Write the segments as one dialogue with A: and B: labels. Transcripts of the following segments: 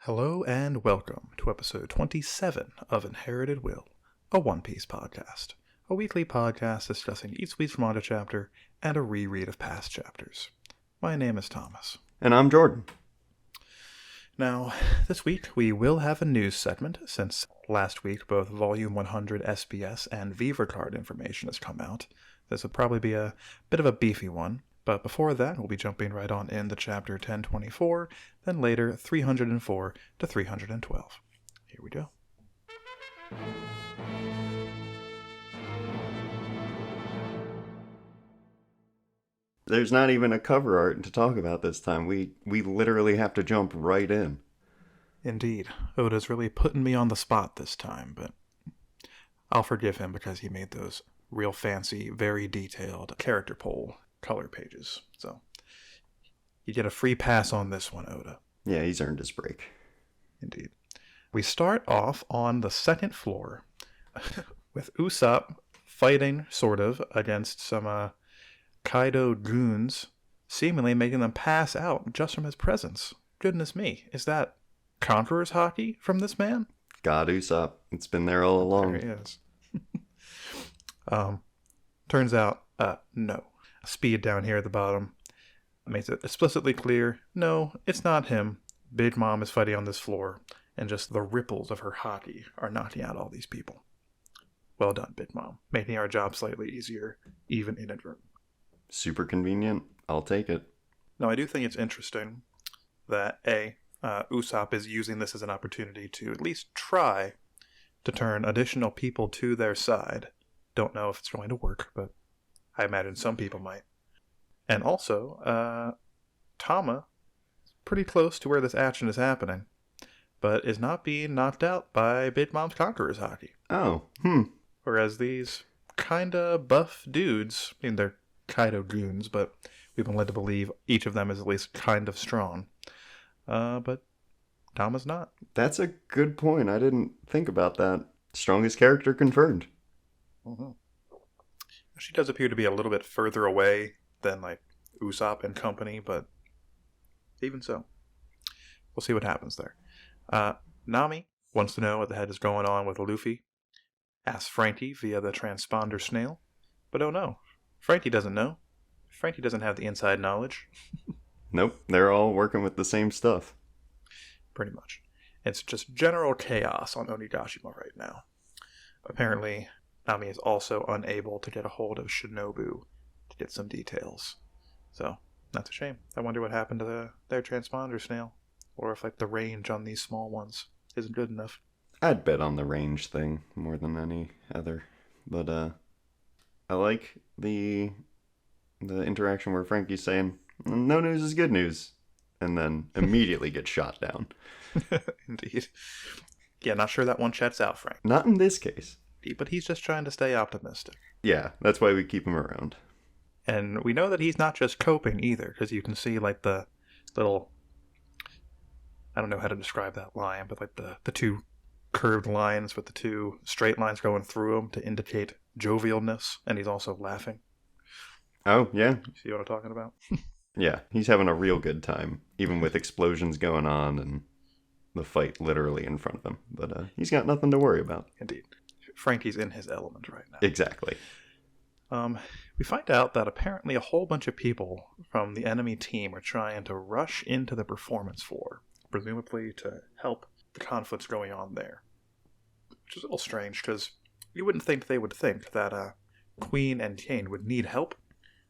A: Hello and welcome to episode 27 of Inherited Will, a One Piece podcast, a weekly podcast discussing each week's manga chapter and a reread of past chapters. My name is Thomas.
B: And I'm Jordan.
A: Now, this week we will have a news segment, since last week both Volume 100 SBS and Viva Card information has come out. This will probably be a bit of a beefy one. But before that, we'll be jumping right on into chapter 1024, then later 304 to 312. Here we go.
B: There's not even a cover art to talk about this time. We literally have to jump right in.
A: Indeed. Oda's really putting me on the spot this time, but I'll forgive him because he made those real fancy, very detailed character poll color pages. So you get a free pass on this one, Oda.
B: Yeah, he's earned his break.
A: Indeed. We start off on the second floor with Usopp fighting, sort of, against some Kaido goons, seemingly making them pass out just from his presence. Goodness me, is that Conqueror's Hockey from this man?
B: God, Usopp. It's been there all along.
A: There he is. Turns out, no. Speed down here at the bottom makes it explicitly clear, no, it's not him. Big Mom is fighting on this floor, and just the ripples of her hockey are knocking out all these people. Well done, Big Mom, making our job slightly easier, even in a room.
B: Super convenient. I'll take it.
A: Now, I do think it's interesting that, Usopp is using this as an opportunity to at least try to turn additional people to their side. Don't know if it's going to work, but I imagine some people might. And also, Tama is pretty close to where this action is happening, but is not being knocked out by Big Mom's Conqueror's Hockey.
B: Oh,
A: Whereas these kinda buff dudes, I mean, they're Kaido goons, but we've been led to believe each of them is at least kind of strong. But Tama's not.
B: That's a good point. I didn't think about that. Strongest character confirmed.
A: Mm-hmm. She does appear to be a little bit further away than, like, Usopp and company, but even so. We'll see what happens there. Nami wants to know what the heck is going on with Luffy. Asks Frankie via the transponder snail. But oh no, Frankie doesn't know. Frankie doesn't have the inside knowledge.
B: Nope, they're all working with the same stuff.
A: Pretty much. It's just general chaos on Onigashima right now. Apparently, Nami is also unable to get a hold of Shinobu to get some details. So, that's a shame. I wonder what happened to their transponder snail. Or if, like, the range on these small ones isn't good enough.
B: I'd bet on the range thing more than any other. But, I like the interaction where Frankie's saying, no news is good news. And then immediately gets shot down.
A: Indeed. Yeah, not sure that one checks out, Frank.
B: Not in this case.
A: But he's just trying to stay optimistic.
B: Yeah, that's why we keep him around.
A: And we know that he's not just coping either, because you can see, like, the little, I don't know how to describe that line, but, like, the two curved lines with the two straight lines going through them to indicate jovialness, and he's also laughing.
B: Oh, yeah.
A: You see what I'm talking about?
B: Yeah, he's having a real good time, even with explosions going on and the fight literally in front of him. But he's got nothing to worry about.
A: Indeed. Frankie's in his element right now.
B: Exactly.
A: We find out that apparently a whole bunch of people from the enemy team are trying to rush into the performance floor, presumably to help the conflicts going on there. Which is a little strange, because you wouldn't think they would think that Queen and Kane would need help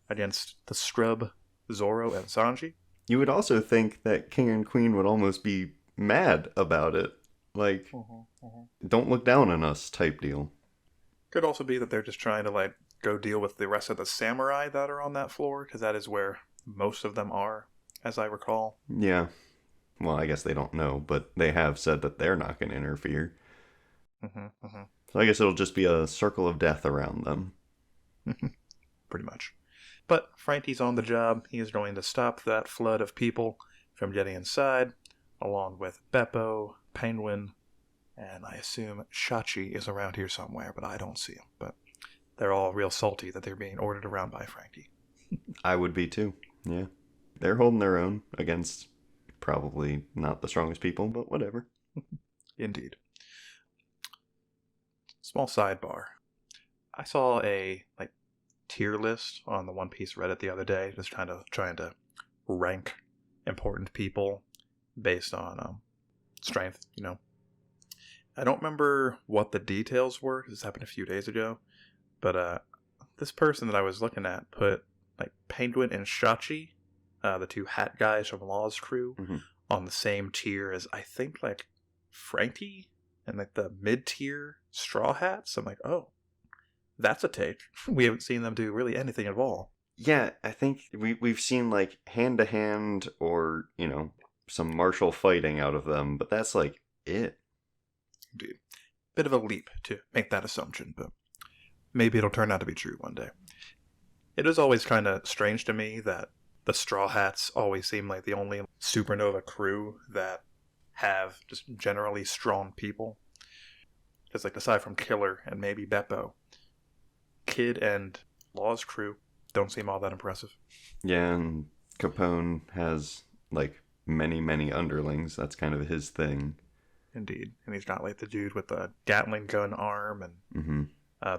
A: against the scrub Zoro and Sanji.
B: You would also think that King and Queen would almost be mad about it. Like, don't look down on us type deal.
A: Could also be that they're just trying to, like, go deal with the rest of the samurai that are on that floor, because that is where most of them are, as I recall.
B: Yeah. Well, I guess they don't know, but they have said that they're not going to interfere. So I guess it'll just be a circle of death around them.
A: Pretty much. But Frankie's on the job. He is going to stop that flood of people from getting inside, along with Beppo, Penguin, and I assume Shachi is around here somewhere, but I don't see him. But they're all real salty that they're being ordered around by Frankie.
B: I would be too, yeah. They're holding their own against probably not the strongest people, but whatever.
A: Indeed. Small sidebar. I saw a tier list on the One Piece Reddit the other day, just trying to rank important people based on strength. I don't remember what the details were. This happened a few days ago, but this person that I was looking at put Penguin and Shachi, the two hat guys from Law's crew, on the same tier as I think Frankie and the mid-tier Straw Hats. I'm like, oh, that's a take. We haven't seen them do really anything at all.
B: Yeah, I think we've seen hand-to-hand or, some martial fighting out of them, but that's it.
A: Indeed. Bit of a leap to make that assumption, but maybe it'll turn out to be true one day. It is always kind of strange to me that the Straw Hats always seem like the only supernova crew that have just generally strong people. Because aside from Killer and maybe Beppo, Kid and Law's crew don't seem all that impressive.
B: Yeah, and Capone has many, many underlings. That's kind of his thing.
A: Indeed. And he's got the dude with the Gatling gun arm and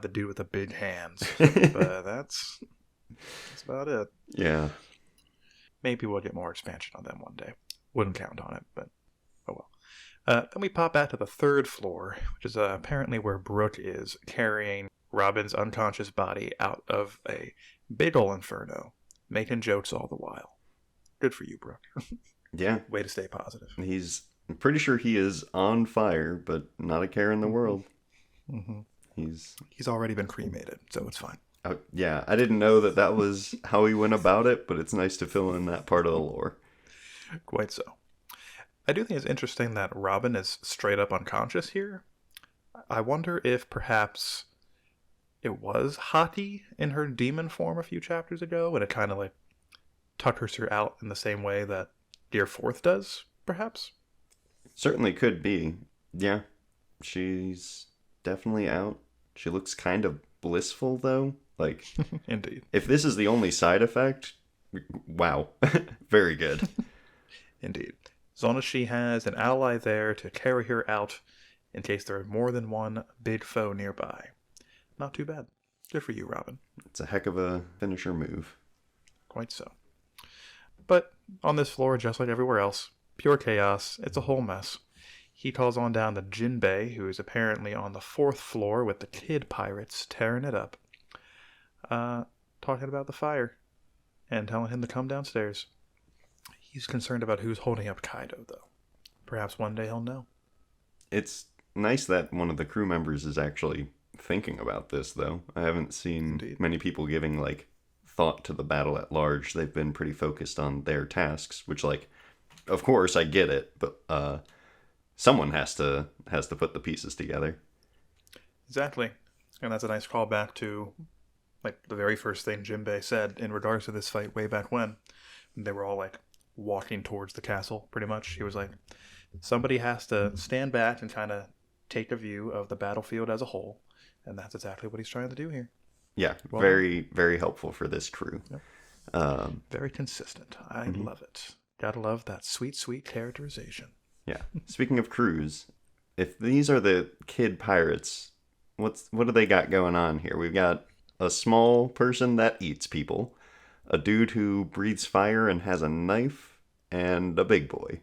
A: the dude with the big hands. But that's about it.
B: Yeah.
A: Maybe we'll get more expansion on them one day. Wouldn't count on it, but oh well. Then we pop back to the third floor, which is apparently where Brooke is, carrying Robin's unconscious body out of a big ol' inferno, making jokes all the while. Good for you, Brooke.
B: Yeah.
A: Way to stay positive.
B: I'm pretty sure he is on fire, but not a care in the world.
A: Mm-hmm.
B: He's
A: already been cremated, so it's fine.
B: Yeah, I didn't know that was how he went about it, but it's nice to fill in that part of the lore.
A: Quite so. I do think it's interesting that Robin is straight up unconscious here. I wonder if perhaps it was Haki in her demon form a few chapters ago, and it kind of tuckers her out in the same way that Dear Fourth does, perhaps?
B: Certainly could be. Yeah, she's definitely out. She looks kind of blissful, though.
A: Indeed.
B: If this is the only side effect, wow. Very good.
A: Indeed. As long as she has an ally there to carry her out in case there are more than one big foe nearby. Not too bad. Good for you, Robin.
B: It's a heck of a finisher move.
A: Quite so. But on this floor, just like everywhere else, pure chaos. It's a whole mess. He calls on down to Jinbei, who is apparently on the 4th floor with the kid pirates tearing it up. Talking about the fire and telling him to come downstairs. He's concerned about who's holding up Kaido, though. Perhaps one day he'll know.
B: It's nice that one of the crew members is actually thinking about this, though. I haven't seen many people giving, thought to the battle at large. They've been pretty focused on their tasks, which, of course, I get it, but someone has to put the pieces together.
A: Exactly. And that's a nice callback to, the very first thing Jinbei said in regards to this fight way back when. They were all, walking towards the castle, pretty much. He was like, somebody has to stand back and kind of take a view of the battlefield as a whole. And that's exactly what he's trying to do here.
B: Yeah, well, very, very helpful for this crew.
A: Yep. Very consistent. I love it. Gotta love that sweet, sweet characterization.
B: Yeah. Speaking of crews, if these are the kid pirates, what do they got going on here? We've got a small person that eats people, a dude who breathes fire and has a knife, and a big boy.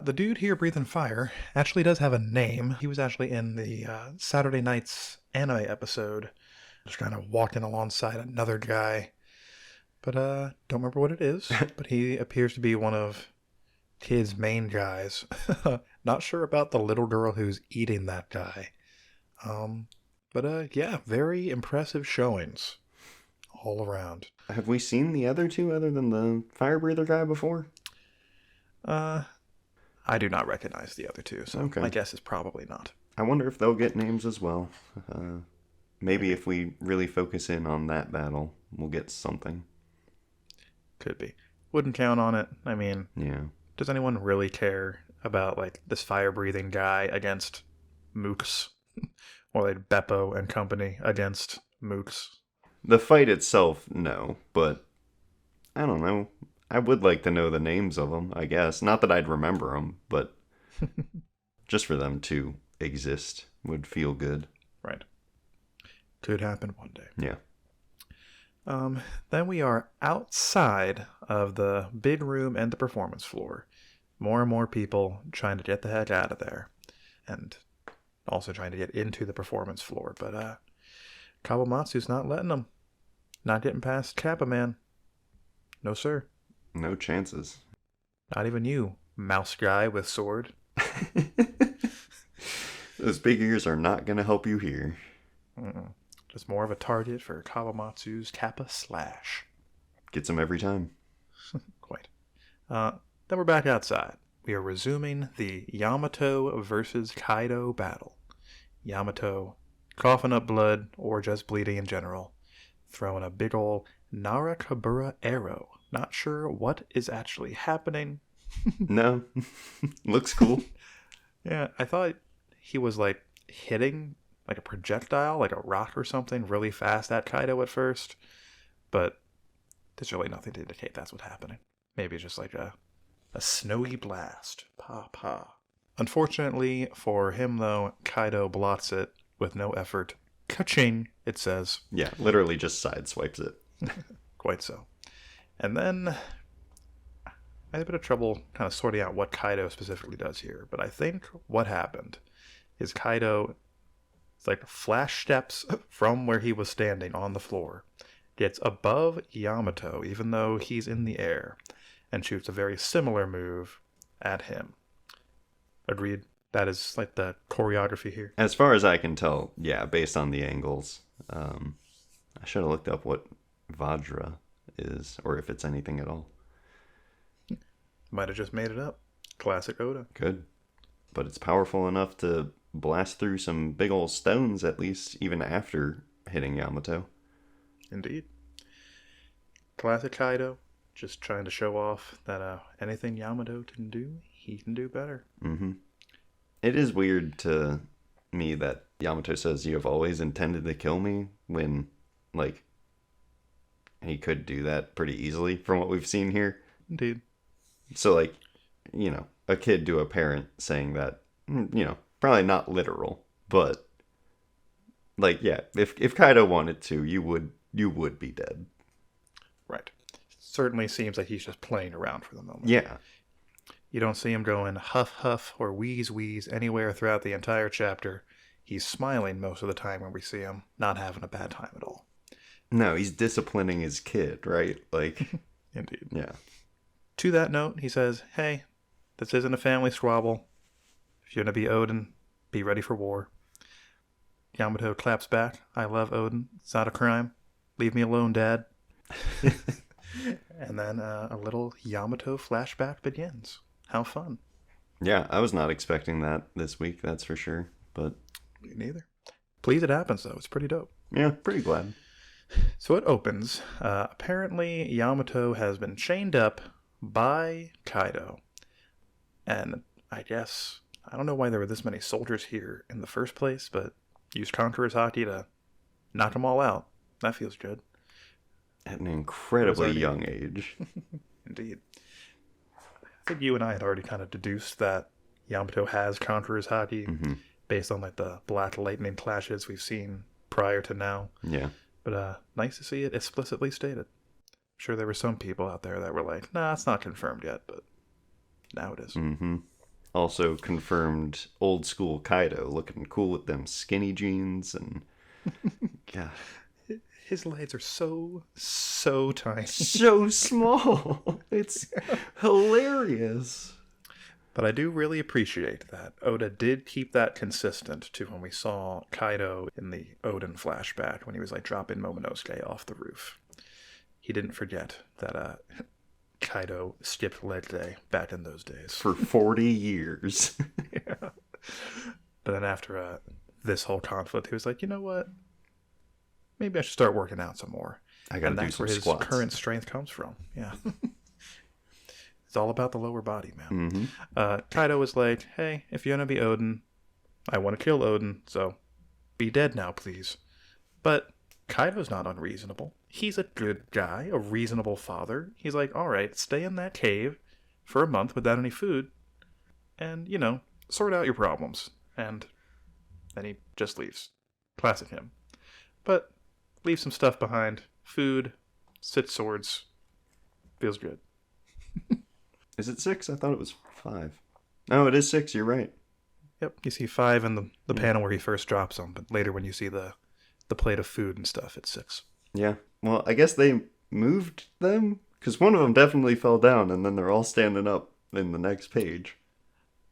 A: The dude here breathing fire actually does have a name. He was actually in the Saturday Night's anime episode, just kind of walking alongside another guy. But don't remember what it is. But he appears to be one of Kid's main guys. Not sure about the little girl who's eating that guy. But yeah, very impressive showings all around.
B: Have we seen the other two other than the fire breather guy before?
A: I do not recognize the other two, so my guess is probably not.
B: I wonder if they'll get names as well. Maybe if we really focus in on that battle, we'll get something.
A: Could be. Wouldn't count on it. I mean,
B: yeah.
A: Does anyone really care about this fire-breathing guy against Mooks? Or Beppo and company against Mooks?
B: The fight itself, no. But, I don't know. I would like to know the names of them, I guess. Not that I'd remember them, but just for them to exist would feel good.
A: Right. Could happen one day.
B: Yeah.
A: Then we are outside of the big room and the performance floor. More and more people trying to get the heck out of there. And also trying to get into the performance floor. But Kawamatsu's not letting them. Not getting past Kappa Man. No, sir.
B: No chances.
A: Not even you, mouse guy with sword.
B: Those big ears are not going to help you here.
A: Just more of a target for Kawamatsu's Kappa Slash.
B: Gets them every time.
A: Quite. Then we're back outside. We are resuming the Yamato versus Kaido battle. Yamato coughing up blood, or just bleeding in general. Throwing a big ol' Narakabura arrow. Not sure what is actually happening.
B: No. Looks cool.
A: Yeah, I thought he was like hitting like a projectile, like a rock or something, really fast at Kaido at first. But there's really nothing to indicate that's what's happening. Maybe it's just like a snowy blast. Pa pa. Unfortunately for him, though, Kaido blots it with no effort. Ka-ching, it says.
B: Yeah, literally just sideswipes it.
A: Quite so. And then I had a bit of trouble kind of sorting out what Kaido specifically does here. But I think what happened is Kaido, it's like flash steps from where he was standing on the floor, gets above Yamato, even though he's in the air, and shoots a very similar move at him. Agreed? That is like the choreography here.
B: As far as I can tell, yeah, based on the angles. I should have looked up what Vajra is, or if it's anything at all.
A: Might have just made it up. Classic Oda.
B: Good. But it's powerful enough to blast through some big old stones, at least, even after hitting Yamato.
A: Indeed. Classic Kaido. Just trying to show off that anything Yamato can do, he can do better.
B: Mm-hmm. It is weird to me that Yamato says, "You have always intended to kill me," when, like, he could do that pretty easily from what we've seen here.
A: Indeed.
B: So, like, you know, a kid to a parent saying that, you know, probably not literal, but, like, yeah, if Kaido wanted to, you would be dead.
A: Right. Certainly seems like he's just playing around for the moment.
B: Yeah.
A: You don't see him going huff huff or wheeze wheeze anywhere throughout the entire chapter. He's smiling most of the time when we see him, not having a bad time at all.
B: No, he's disciplining his kid, right? Like,
A: Indeed.
B: Yeah.
A: To that note, he says, "Hey, this isn't a family squabble. If you're going to be Odin, be ready for war." Yamato claps back. "I love Odin. It's not a crime. Leave me alone, Dad." And then a little Yamato flashback begins. How fun.
B: Yeah, I was not expecting that this week, that's for sure. But
A: Me neither. Pleased it happens, though. It's pretty dope.
B: yeah, pretty glad.
A: So it opens. Apparently, Yamato has been chained up by Kaido. And I guess, I don't know why there were this many soldiers here in the first place, but use Conqueror's Haki to knock them all out. That feels good.
B: At an incredibly young age.
A: Indeed. I think you and I had already kind of deduced that Yamato has Conqueror's Haki based on like the Black Lightning clashes we've seen prior to now.
B: Yeah.
A: But nice to see it explicitly stated. I'm sure there were some people out there that were like, "Nah, it's not confirmed yet," but now it is.
B: Mm-hmm. Also confirmed old school Kaido, looking cool with them skinny jeans and God.
A: His legs are so tiny.
B: So small. It's hilarious.
A: But I do really appreciate that Oda did keep that consistent to when we saw Kaido in the Odin flashback when he was like dropping Momonosuke off the roof. He didn't forget that Kaido skipped leg day back in those days.
B: For 40 years.
A: Yeah. But then after this whole conflict, he was like, "You know what? Maybe I should start working out some more."
B: I gotta do
A: that's
B: some
A: where his
B: squats.
A: current strength comes from. Yeah. It's all about the lower body, man. Kaido was like, "Hey, if you're going to be Odin, I want to kill Odin, so be dead now, please." But Kaido's not unreasonable. he's a good guy, a reasonable father. He's like, all right, stay in that cave for a month without any food and, sort out your problems. And then he just leaves. Classic him. But leave some stuff behind. Food, sit swords. Feels good.
B: Is it 6? I thought it was 5. No, it is 6. You're right.
A: Yep, you see 5 in the panel where he first drops them, but later when you see the plate of food and stuff, it's 6.
B: Yeah. Well, I guess they moved them, because one of them definitely fell down, and then they're all standing up in the next page.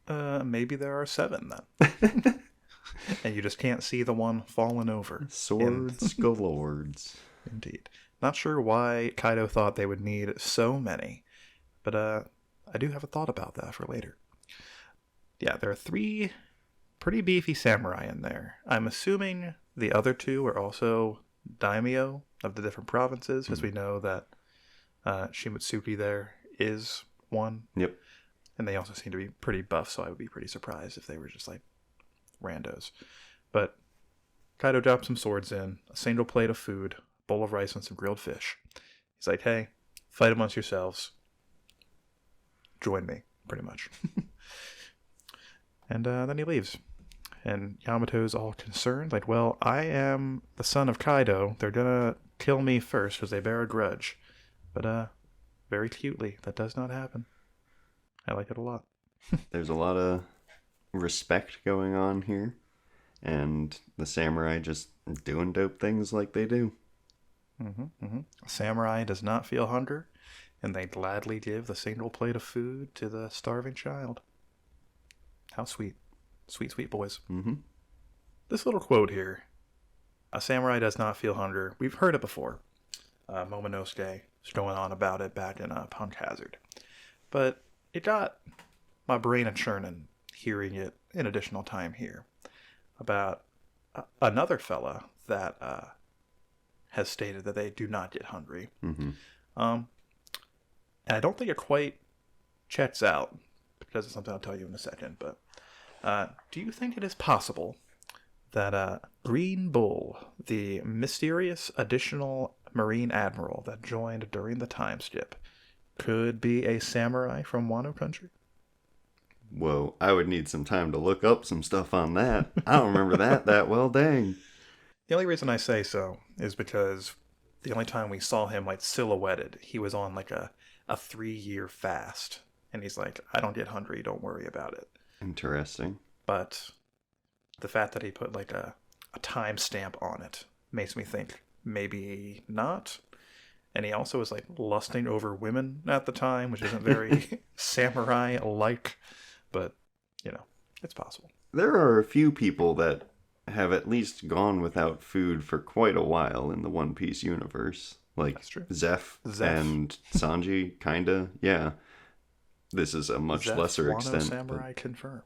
A: Maybe there are 7 then. And you just can't see the one falling over.
B: Swords galords.
A: Indeed. Not sure why Kaido thought they would need so many, but I do have a thought about that for later. Yeah, there are 3 pretty beefy samurai in there. I'm assuming the other 2 are also daimyo of the different provinces, because we know that Shimotsuki there is one.
B: Yep.
A: And they also seem to be pretty buff, so I would be pretty surprised if they were just like randos. But Kaido drops some swords in, a single plate of food, a bowl of rice, and some grilled fish. He's like, hey, fight amongst yourselves. Join me, pretty much. And then he leaves. And Yamato's all concerned, like, well, I am the son of Kaido. They're gonna kill me first because they bear a grudge. But very cutely, that does not happen. I like it a lot.
B: There's a lot of respect going on here, and the samurai just doing dope things like they do.
A: A samurai does not feel hunger, and they gladly give the single plate of food to the starving child. How sweet. Sweet, sweet boys. This little quote here, a samurai does not feel hunger. We've heard it before. Momonosuke was going on about it back in Punk Hazard. But it got my brain a churning hearing it an additional time here about another fella that has stated that they do not get hungry. And I don't think it quite checks out, because it's something I'll tell you in a second, but do you think it is possible that Green Bull, the mysterious additional Marine Admiral that joined during the time skip, could be a samurai from Wano Country?
B: Whoa, I would need some time to look up some stuff on that. I don't remember that well, dang.
A: The only reason I say so is because the only time we saw him like silhouetted, he was on like a 3-year fast. And he's like, I don't get hungry, don't worry about it.
B: Interesting.
A: But the fact that he put like a timestamp on it makes me think maybe not. And he also was like lusting over women at the time, which isn't very samurai-like. But, it's possible.
B: There are a few people that have at least gone without food for quite a while in the One Piece universe. Like
A: That's true.
B: Zeph and Sanji, kinda. Yeah. This is a much
A: Zeph,
B: lesser
A: Wano
B: extent.
A: samurai confirmed.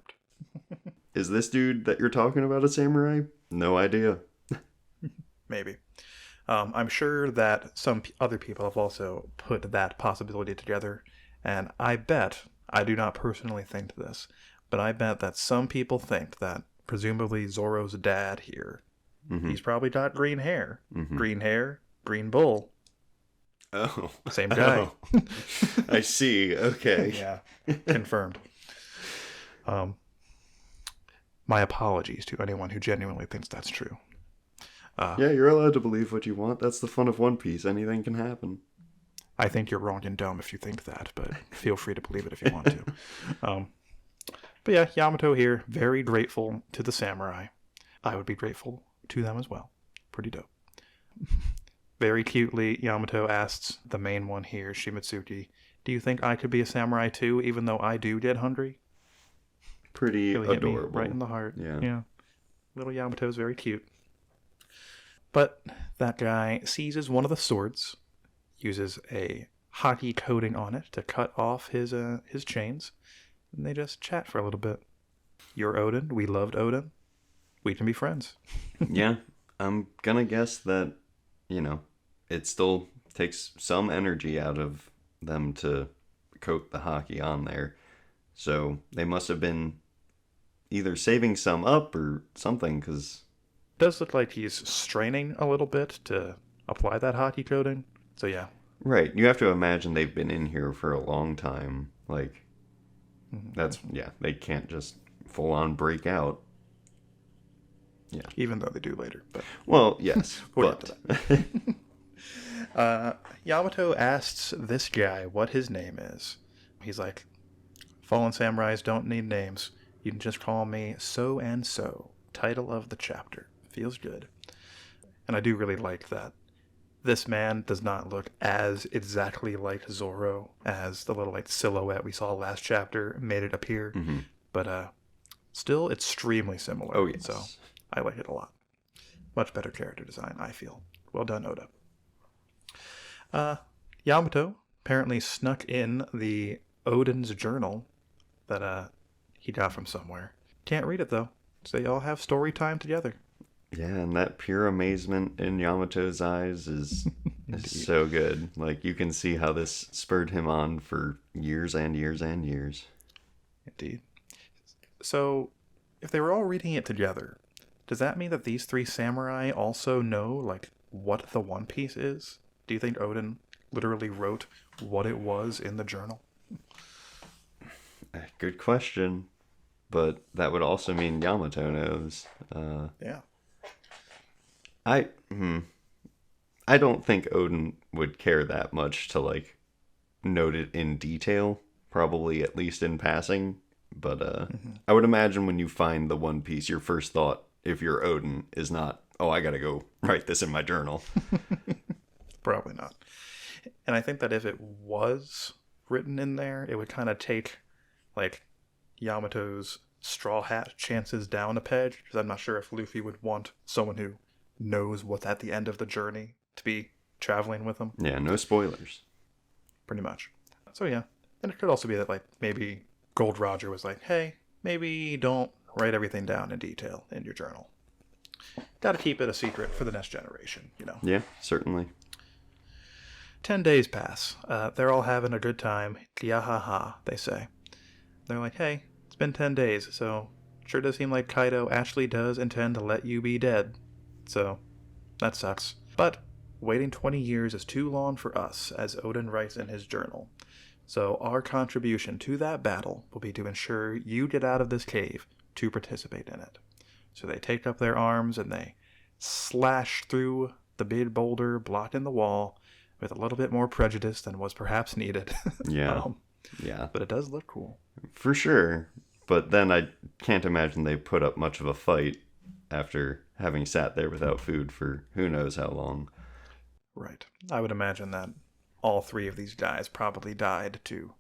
B: Is this dude that you're talking about a samurai? No idea.
A: Maybe. I'm sure that some other people have also put that possibility together, and I bet, I do not personally think this, but I bet that some people think that presumably Zoro's dad here, he's probably got green hair. Green hair, green bull.
B: Oh.
A: Same guy.
B: Oh. I see. Okay.
A: Yeah. Confirmed. My apologies to anyone who genuinely thinks that's true.
B: Yeah, you're allowed to believe what you want. That's the fun of One Piece. Anything can happen.
A: I think you're wrong and dumb if you think that, but feel free to believe it if you want to. But yeah, Yamato here, very grateful to the samurai. I would be grateful to them as well. Pretty dope. Very cutely, Yamato asks the main one here, Shimotsuki, do you think I could be a samurai too, even though I do get hungry?
B: Pretty
A: Really hit me
B: adorable.
A: right in the heart.
B: Yeah.
A: Little Yamato is very cute. But that guy seizes one of the swords, uses a hockey coating on it to cut off his chains, and they just chat for a little bit. You're Odin. We loved Odin. We can be friends.
B: Yeah, I'm gonna guess that, it still takes some energy out of them to coat the hockey on there. So they must have been either saving some up or something, because...
A: Does look like he's straining a little bit to apply that hockey coding. So yeah.
B: Right. You have to imagine they've been in here for a long time. Like, that's, yeah, they can't just full on break out. Yeah.
A: Even though they do later. But
B: well, yes.
A: we'll get to that. Yamato asks this guy what his name is. He's like, fallen samurais don't need names. You can just call me so and so. Title of the chapter. Feels good. And I do really like that. This man does not look as exactly like Zoro as the little like silhouette we saw last chapter made it appear.
B: Mm-hmm.
A: But still extremely similar.
B: Oh, yes.
A: So I like it a lot. Much better character design, I feel. Well done, Oda. Yamato apparently snuck in the Odin's journal that he got from somewhere. Can't read it though. So they all have story time together.
B: Yeah, and that pure amazement in Yamato's eyes is so good. Like, you can see how this spurred him on for years and years and years.
A: Indeed. So, if they were all reading it together, does that mean that these three samurai also know, like, what the One Piece is? Do you think Odin literally wrote what it was in the journal?
B: Good question. But that would also mean Yamato knows.
A: Yeah.
B: I don't think Odin would care that much to, like, note it in detail. Probably at least in passing. But I would imagine when you find the One Piece, your first thought, if you're Odin, is not, oh, I gotta go write this in my journal.
A: Probably not. And I think that if it was written in there, it would kind of take, like, Yamato's Straw Hat chances down a peg, because I'm not sure if Luffy would want someone who knows what's at the end of the journey to be traveling with him.
B: Yeah, no spoilers.
A: Pretty much. So yeah. And it could also be that, like, maybe Gold Roger was like, hey, maybe don't write everything down in detail in your journal. Gotta keep it a secret for the next generation, you know.
B: Yeah, certainly.
A: 10 days pass. They're all having a good time. Yahaha, they say. They're like, hey, it's been 10 days, so sure does seem like Kaido actually does intend to let you be dead. So, that sucks. But waiting 20 years is too long for us, as Odin writes in his journal. So our contribution to that battle will be to ensure you get out of this cave to participate in it. So they take up their arms and they slash through the big boulder blocking the wall with a little bit more prejudice than was perhaps needed.
B: Yeah. Yeah.
A: But it does look cool.
B: For sure. But then I can't imagine they put up much of a fight after having sat there without food for who knows how long.
A: Right. I would imagine that all three of these guys probably died to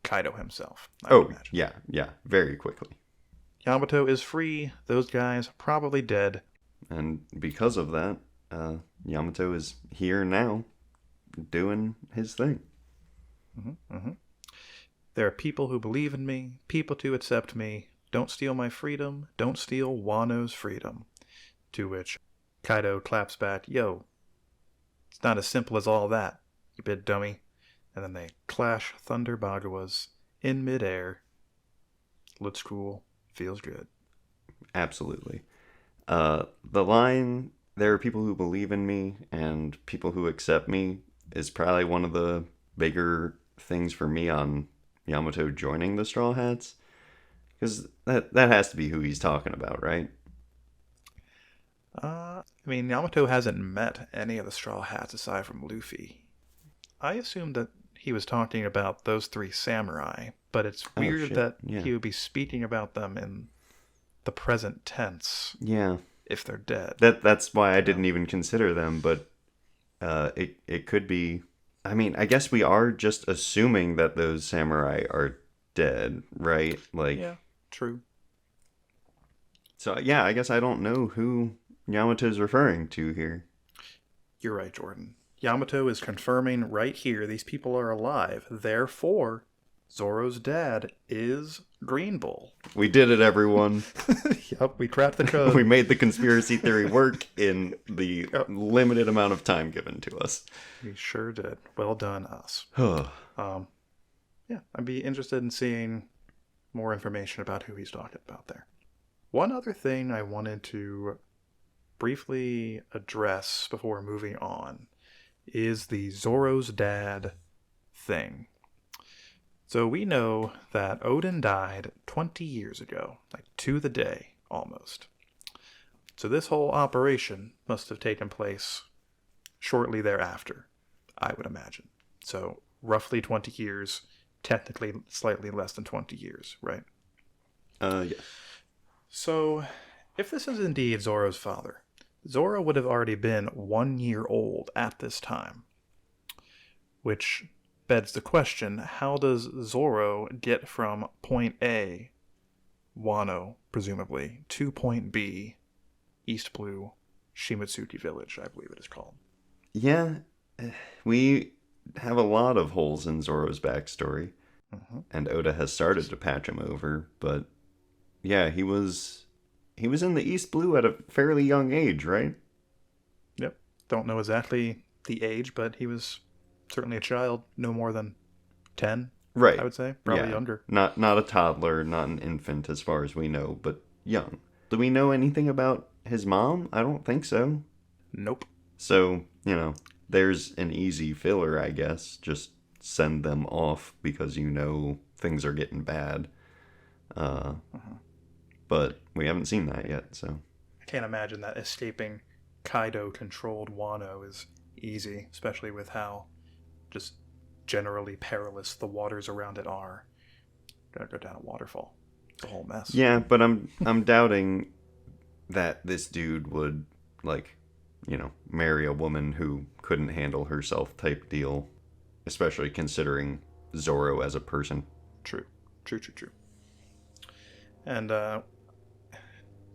A: Kaido himself.
B: Yeah, very quickly.
A: Yamato is free. Those guys probably dead.
B: And because of that, Yamato is here now, doing his thing.
A: There are people who believe in me, people to accept me. Don't steal my freedom. Don't steal Wano's freedom. To which Kaido claps back, yo, it's not as simple as all that, you bit dummy. And then they clash Thunder Bagawas in midair. Looks cool. Feels good.
B: Absolutely. The line, there are people who believe in me and people who accept me, is probably one of the bigger things for me on Yamato joining the Straw Hats. Because that has to be who he's talking about, right?
A: I mean, Yamato hasn't met any of the Straw Hats aside from Luffy. I assumed that he was talking about those three samurai, but it's weird that he would be speaking about them in the present tense.
B: Yeah.
A: If they're dead.
B: That's why I didn't even consider them, but it could be... I mean, I guess we are just assuming that those samurai are dead, right? Like,
A: yeah, true.
B: So, yeah, I guess I don't know who Yamato's referring to here.
A: You're right, Jordan. Yamato is confirming right here these people are alive. Therefore, Zoro's dad is Green Bull.
B: We did it, everyone.
A: Yep, we cracked the code.
B: We made the conspiracy theory work in the limited amount of time given to us.
A: We sure did. Well done, us. Yeah, I'd be interested in seeing more information about who he's talking about there. One other thing I wanted to briefly address before moving on is the Zoro's dad thing. So we know that Odin died 20 years ago, like to the day, almost. So this whole operation must have taken place shortly thereafter, I would imagine. So roughly 20 years, technically slightly less than 20 years, right?
B: Yes.
A: So if this is indeed Zoro's father, Zoro would have already been 1 year old at this time. Which begs the question, how does Zoro get from point A, Wano, presumably, to point B, East Blue, Shimotsuki Village, I believe it is called?
B: Yeah, we have a lot of holes in Zoro's backstory, and Oda has started to patch him over, but yeah, he was in the East Blue at a fairly young age, right?
A: Yep. Don't know exactly the age, but he was certainly a child, no more than 10,
B: Right.
A: I would say. Probably younger.
B: Not a toddler, not an infant as far as we know, but young. Do we know anything about his mom? I don't think so.
A: Nope.
B: So, there's an easy filler, I guess. Just send them off because things are getting bad. But we haven't seen that yet, so.
A: I can't imagine that escaping Kaido-controlled Wano is easy, especially with how just generally perilous the waters around it are. Gotta go down a waterfall. It's a whole mess.
B: Yeah, but I'm doubting that this dude would, marry a woman who couldn't handle herself type deal, especially considering Zoro as a person.
A: True. And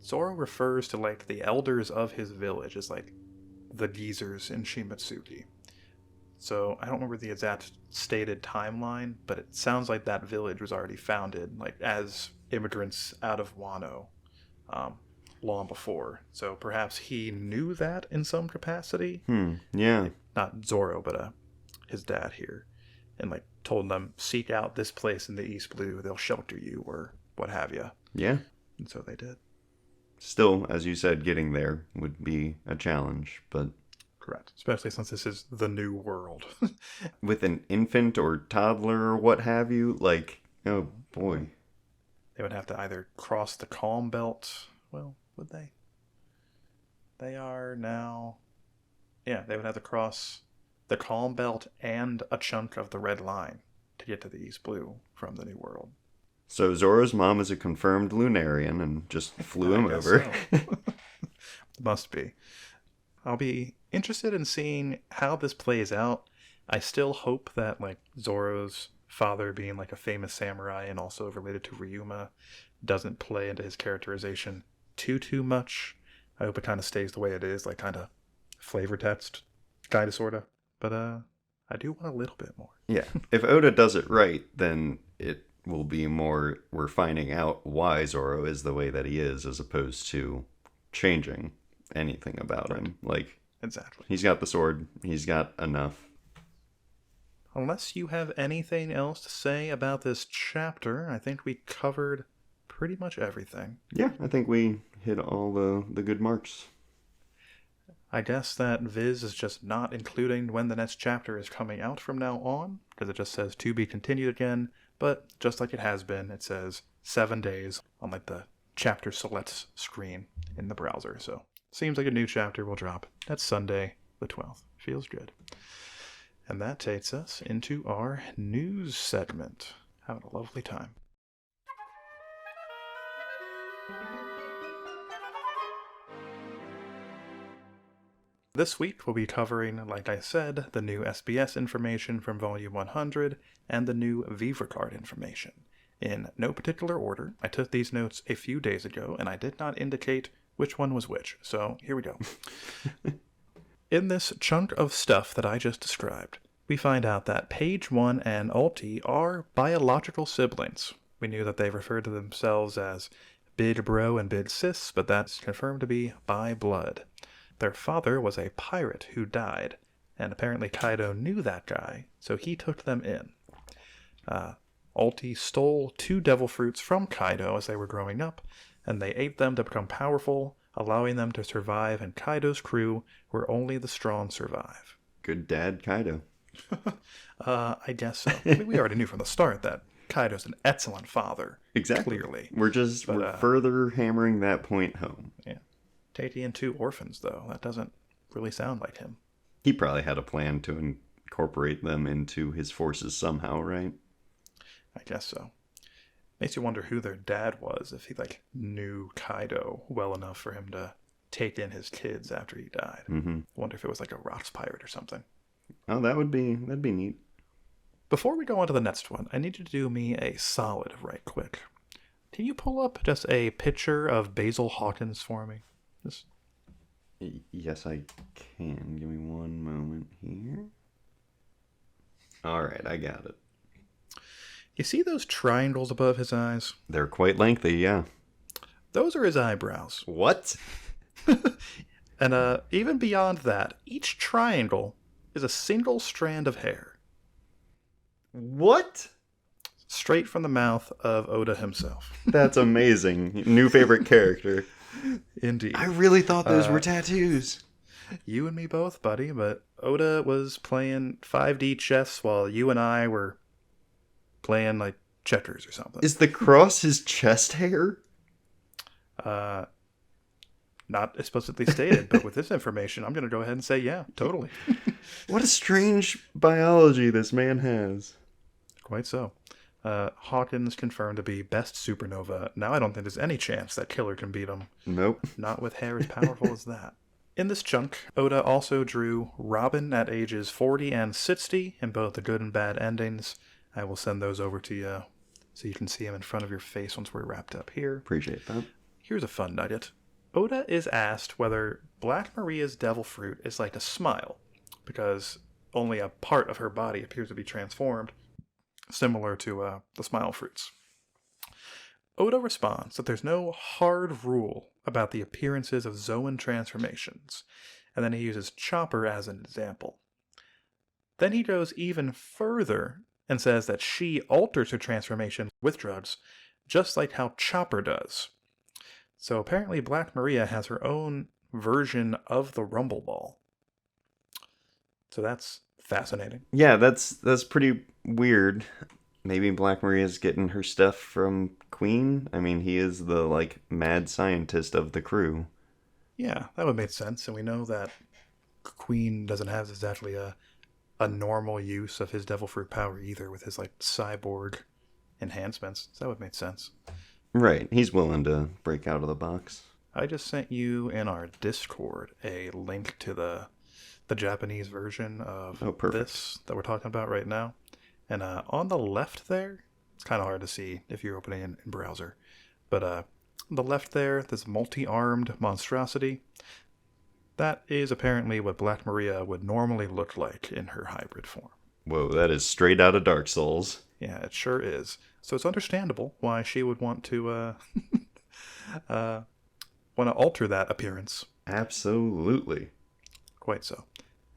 A: Zoro refers to the elders of his village as the geezers in Shimotsuki. So I don't remember the exact stated timeline, but it sounds like that village was already founded as immigrants out of Wano long before. So perhaps he knew that in some capacity.
B: Yeah.
A: Not Zoro, but his dad here. And told them, seek out this place in the East Blue, they'll shelter you, or what have you.
B: Yeah.
A: And so they did.
B: Still, as you said, getting there would be a challenge, but...
A: Correct. Especially since this is the new world.
B: With an infant or toddler or what have you, oh boy.
A: They would have to either cross the calm belt. Well, would they? They are now... Yeah, they would have to cross the calm belt and a chunk of the red line to get to the East Blue from the new world.
B: So Zoro's mom is a confirmed Lunarian and just flew him over.
A: So. Must be. I'll be interested in seeing how this plays out. I still hope that Zoro's father being a famous samurai and also related to Ryuma doesn't play into his characterization too much. I hope it kind of stays the way it is, kind of flavor text, kind of, sort of. But I do want a little bit more.
B: Yeah, if Oda does it right, then it will be more we're finding out why Zoro is the way that he is, as opposed to changing anything about him.
A: Exactly.
B: He's got the sword. He's got enough.
A: Unless you have anything else to say about this chapter, I think we covered pretty much everything.
B: Yeah, I think we hit all the good marks.
A: I guess that Viz is just not including when the next chapter is coming out from now on, because it just says to be continued again, but just like it has been, it says 7 days on the chapter selects screen in the browser. So seems like a new chapter will drop. That's Sunday the 12th. Feels good. And that takes us into our news segment. Having a lovely time. This week we'll be covering, like I said, the new SBS information from Volume 100 and the new Viva Card information. In no particular order, I took these notes a few days ago and I did not indicate which one was which, so here we go. In this chunk of stuff that I just described, we find out that Page 1 and Ulti are biological siblings. We knew that they referred to themselves as Big Bro and Big Sis, but that's confirmed to be by blood. Their father was a pirate who died, and apparently Kaido knew that guy, so he took them in. Ulti stole 2 devil fruits from Kaido as they were growing up, and they ate them to become powerful, allowing them to survive in Kaido's crew where only the strong survive.
B: Good dad, Kaido.
A: I guess so. I mean, we already knew from the start that Kaido's an excellent father.
B: Exactly.
A: Clearly.
B: We're further hammering that point home.
A: Yeah. Taking in 2 orphans, though. That doesn't really sound like him.
B: He probably had a plan to incorporate them into his forces somehow, right?
A: I guess so. Makes you wonder who their dad was, if he, knew Kaido well enough for him to take in his kids after he died.
B: Mm-hmm.
A: Wonder if it was like a rocks pirate or something.
B: Oh, that'd be neat.
A: Before we go on to the next one, I need you to do me a solid right quick. Can you pull up just a picture of Basil Hawkins for me? Just...
B: Yes, I can. Give me one moment here. All right, I got it.
A: You see those triangles above his eyes?
B: They're quite lengthy, yeah.
A: Those are his eyebrows.
B: What?
A: And even beyond that, each triangle is a single strand of hair.
B: What?
A: Straight from the mouth of Oda himself.
B: That's amazing. New favorite character.
A: Indeed.
B: I really thought those were tattoos.
A: You and me both, buddy, but Oda was playing 5D chess while you and I were playing, checkers or something.
B: Is the cross his chest hair?
A: Not explicitly stated, but with this information, I'm going to go ahead and say, yeah, totally.
B: What a strange biology this man has.
A: Quite so. Hawkins confirmed to be best supernova. Now I don't think there's any chance that Killer can beat him.
B: Nope.
A: Not with hair as powerful as that. In this chunk, Oda also drew Robin at ages 40 and 60 in both the good and bad endings. I will send those over to you so you can see them in front of your face once we're wrapped up here.
B: Appreciate that.
A: Here's a fun nugget. Oda is asked whether Black Maria's devil fruit is like a smile, because only a part of her body appears to be transformed, similar to the smile fruits. Oda responds that there's no hard rule about the appearances of Zoan transformations, and then he uses Chopper as an example. Then he goes even further and says that she alters her transformation with drugs, just like how Chopper does. So apparently Black Maria has her own version of the Rumble Ball. So that's fascinating.
B: Yeah, that's pretty weird. Maybe Black Maria's getting her stuff from Queen. I mean, he is the, mad scientist of the crew.
A: Yeah, that would make sense. And we know that Queen doesn't have exactly a normal use of his devil fruit power either with his, cyborg enhancements. So that would make sense.
B: Right, he's willing to break out of the box.
A: I just sent you in our Discord a link to the Japanese version of this that we're talking about right now. And on the left there, it's kind of hard to see if you're opening in browser, but on the left there, this multi-armed monstrosity, that is apparently what Black Maria would normally look like in her hybrid form.
B: Whoa, that is straight out of Dark Souls.
A: Yeah, it sure is. So it's understandable why she would want to alter that appearance.
B: Absolutely.
A: Quite so.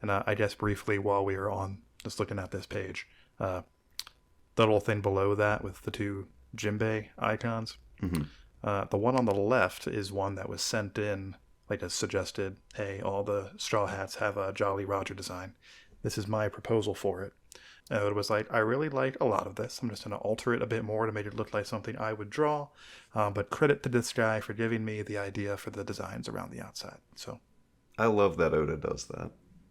A: And I guess briefly, while we are on just looking at this page, the little thing below that with the 2 Jinbei icons, the one on the left is one that was sent in, as suggested, hey, all the Straw Hats have a Jolly Roger design. This is my proposal for it. And it was I really like a lot of this. I'm just going to alter it a bit more to make it look like something I would draw. But credit to this guy for giving me the idea for the designs around the outside. So,
B: I love that Oda does that.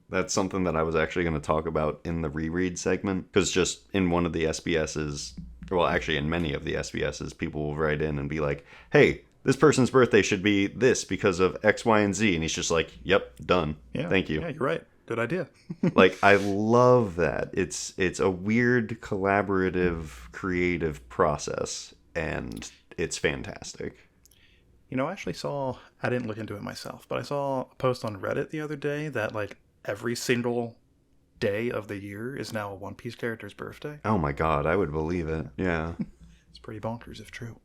B: That's something that I was actually going to talk about in the reread segment. Because just in one of the SBSs, well, actually in many of the SBSs, people will write in and be like, hey, this person's birthday should be this because of X, Y, and Z. And he's just like, yep, done.
A: Yeah,
B: thank you.
A: Yeah, you're right. Good idea.
B: I love that. It's a weird, collaborative, creative process, and it's fantastic.
A: I actually I didn't look into it myself, but I saw a post on Reddit the other day that, every single day of the year is now a One Piece character's birthday.
B: Oh my god, I would believe it. Yeah.
A: It's pretty bonkers if true.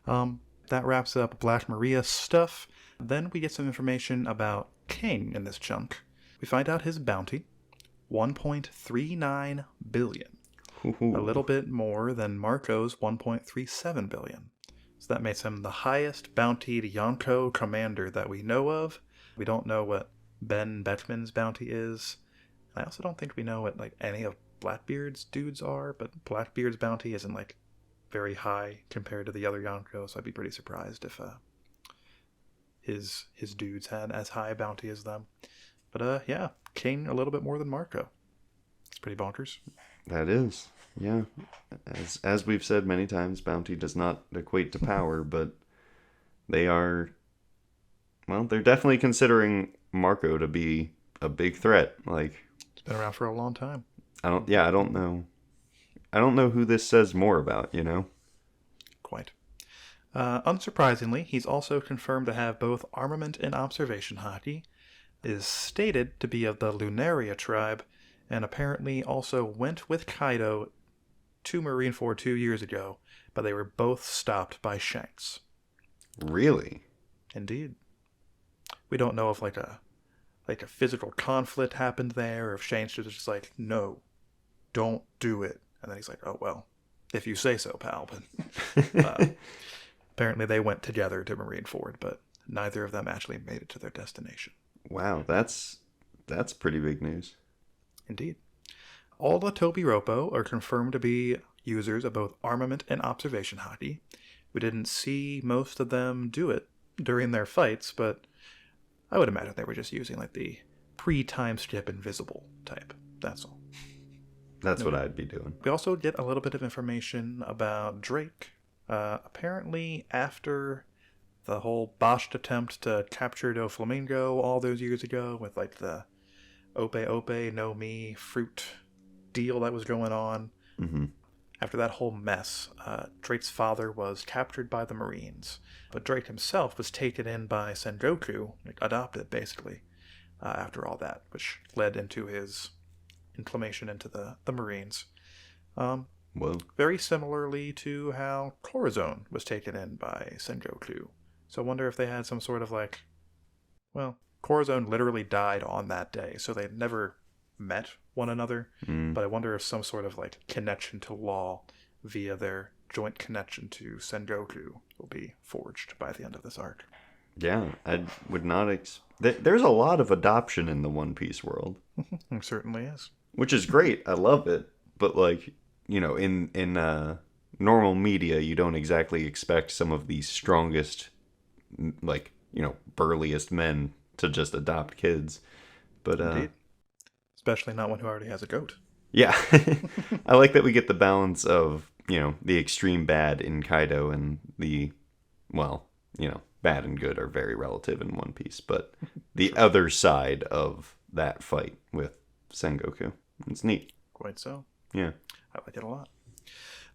A: That wraps up Black Maria stuff. Then we get some information about King in this chunk. We find out his bounty, 1.39 billion.
B: Ooh.
A: A little bit more than Marco's 1.37 billion. So that makes him the highest bountied Yonko commander that we know of. We don't know what Ben Beckman's bounty is. I also don't think we know what like any of Blackbeard's dudes are, but Blackbeard's bounty isn't like very high compared to the other Yonko, so I'd be pretty surprised if his dudes had as high a bounty as them. But yeah, King a little bit more than Marco. It's pretty bonkers.
B: That is, yeah. As we've said many times, bounty does not equate to power, but they are, well, they're definitely considering Marco to be a big threat. Like,
A: it's been around for a long time.
B: I don't know. I don't know who this says more about, you know?
A: Quite. Unsurprisingly, he's also confirmed to have both armament and observation haki, is stated to be of the Lunaria tribe, and apparently also went with Kaido to Marineford 2 years ago, but they were both stopped by Shanks.
B: Really?
A: Indeed. We don't know if like a physical conflict happened there, or if Shanks was just like, no, don't do it. And then he's like, oh, well, if you say so, pal. But apparently they went together to Marineford, but neither of them actually made it to their destination.
B: Wow, that's pretty big news.
A: Indeed. All the Tobiropo are confirmed to be users of both armament and observation haki. We didn't see most of them do it during their fights, but I would imagine they were just using like the pre-time skip invisible type. That's all.
B: That's what I'd be doing.
A: We also get a little bit of information about Drake. Apparently, after the whole botched attempt to capture Doflamingo all those years ago with like the Ope Ope no Mi fruit deal that was going on, after that whole mess, Drake's father was captured by the Marines, but Drake himself was taken in by Sengoku, like adopted basically, after all that, which led into his inclination into the Marines.
B: Well,
A: very similarly to how Corazon was taken in by Sengoku. So I wonder if they had some sort of like, well, Corazon literally died on that day, so they never met one another, but I wonder if some sort of like connection to law via their joint connection to Sengoku will be forged by the end of this arc.
B: Yeah, I would not there's a lot of adoption in the One Piece world.
A: There certainly is.
B: Which is great. I love it. But like, you know, in normal media, you don't exactly expect some of the strongest, like, you know, burliest men to just adopt kids. But
A: indeed. Especially not one who already has a goat.
B: Yeah. I like that we get the balance of, you know, the extreme bad in Kaido and the, well, you know, bad and good are very relative in One Piece, but the other side of that fight with Sengoku. It's neat.
A: Quite so.
B: Yeah.
A: I like it a lot.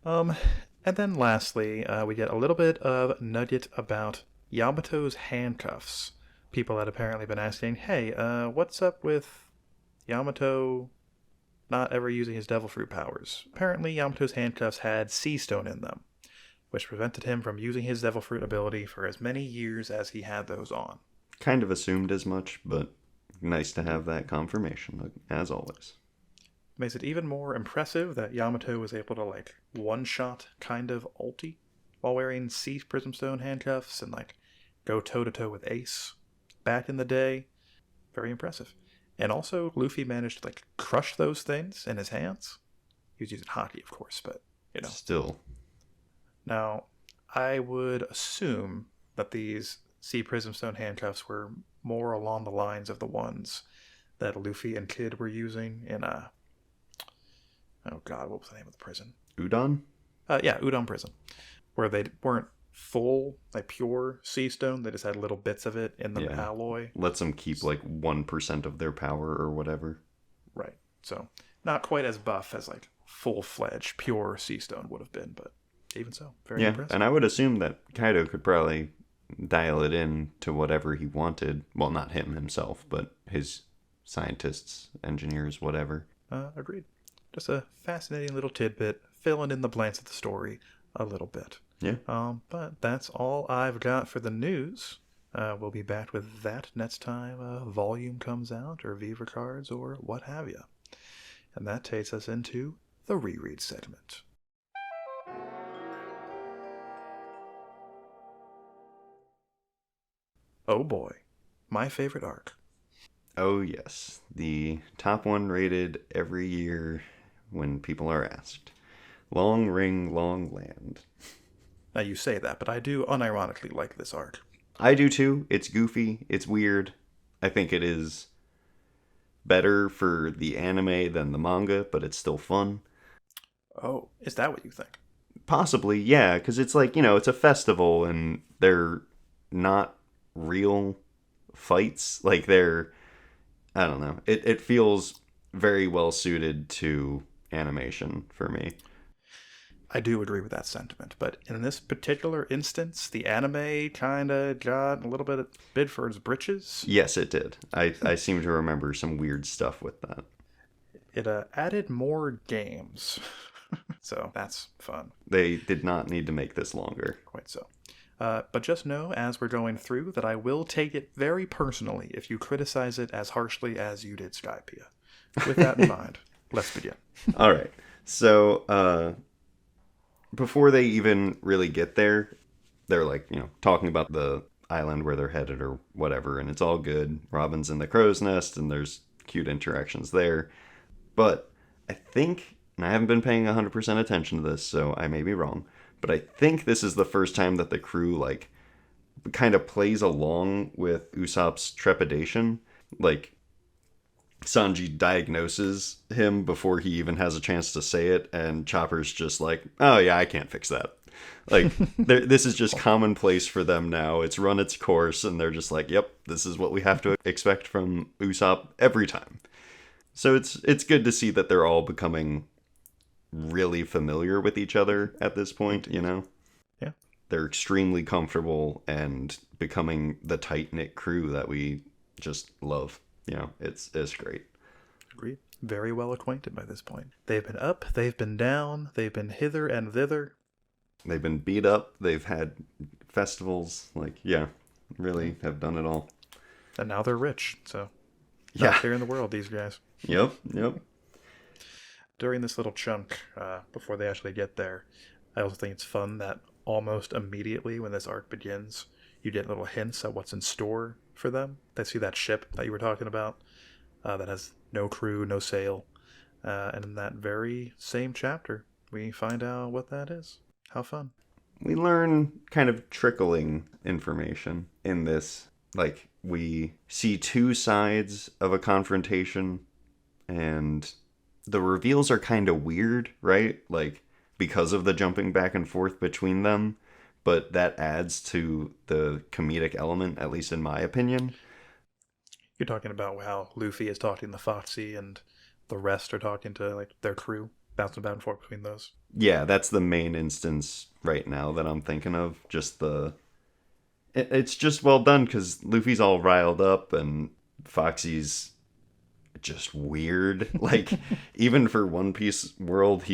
A: And then lastly, we get a little bit of nugget about Yamato's handcuffs. People had apparently been asking, hey, what's up with Yamato not ever using his devil fruit powers? Apparently, Yamato's handcuffs had sea stone in them, which prevented him from using his devil fruit ability for as many years as he had those on.
B: Kind of assumed as much, but nice to have that confirmation, as always.
A: Makes it even more impressive that Yamato was able to, like, one-shot kind of ulti while wearing Sea Prism Stone handcuffs and, like, go toe-to-toe with Ace back in the day. Very impressive. And also, Luffy managed to, like, crush those things in his hands. He was using haki, of course, but, you know.
B: Still.
A: Now, I would assume that these Sea Prism Stone handcuffs were more along the lines of the ones that Luffy and Kid were using in oh god, what was the name of the prison?
B: Udon?
A: Yeah, Udon Prison. Where they weren't full, like pure sea stone, they just had little bits of it in the alloy.
B: Lets them keep like 1% of their power or whatever.
A: Right. So, not quite as buff as like full-fledged pure sea stone would have been, but even so, very impressive.
B: And I would assume that Kaido could probably dial it in to whatever he wanted. Well, not him himself, but his scientists, engineers, whatever.
A: Agreed. Just a fascinating little tidbit, filling in the blanks of the story a little bit.
B: Yeah.
A: But that's all I've got for the news. We'll be back with that next time a volume comes out, or Viva cards, or what have you. And that takes us into the reread segment. Oh boy, my favorite arc.
B: Oh, yes. The top one rated every year when people are asked. Long Ring, Long Land.
A: Now you say that, but I do unironically like this arc.
B: I do too. It's goofy. It's weird. I think it is better for the anime than the manga, but it's still fun.
A: Oh, is that what you think?
B: Possibly, yeah, because it's like, it's a festival and they're not real fights. Like, I don't know. It feels very well suited to animation for me.
A: I do agree with that sentiment, but in this particular instance, the anime kind of got a little bit bid for its britches.
B: Yes, it did. I seem to remember some weird stuff with that.
A: It added more games, so that's fun.
B: They did not need to make this longer.
A: Quite so. But just know, as we're going through, that I will take it very personally if you criticize it as harshly as you did Skypiea. With that in mind, let's begin.
B: All right. So, before they even really get there, they're like, talking about the island where they're headed or whatever, and it's all good. Robin's in the crow's nest, and there's cute interactions there. But I think, and I haven't been paying 100% attention to this, so I may be wrong, but I think this is the first time that the crew, like, kind of plays along with Usopp's trepidation. Like, Sanji diagnoses him before he even has a chance to say it, and Chopper's just like, oh yeah, I can't fix that. Like, this is just commonplace for them now. It's run its course, and they're just like, yep, this is what we have to expect from Usopp every time. So it's good to see that they're all becoming really familiar with each other at this point,
A: Yeah.
B: They're extremely comfortable and becoming the tight-knit crew that we just love. It's great.
A: Agreed. Very well acquainted by this point. They've been up, they've been down, they've been hither and thither.
B: They've been beat up, they've had festivals, really have done it all.
A: And now they're rich, so
B: Yeah.
A: out there in the world, these guys.
B: Yep.
A: During this little chunk, before they actually get there, I also think it's fun that almost immediately when this arc begins, you get little hints at what's in store for them. They see that ship that you were talking about that has no crew, no sail. And in that very same chapter, we find out what that is. How fun.
B: We learn kind of trickling information in this. Like, we see two sides of a confrontation, and the reveals are kind of weird, right? Like, because of the jumping back and forth between them. But that adds to the comedic element, at least in my opinion.
A: You're talking about how Luffy is talking to Foxy and the rest are talking to like their crew, bouncing back and forth between those.
B: Yeah, that's the main instance right now that I'm thinking of. It's just well done because Luffy's all riled up and Foxy's just weird. Like, even for One Piece world,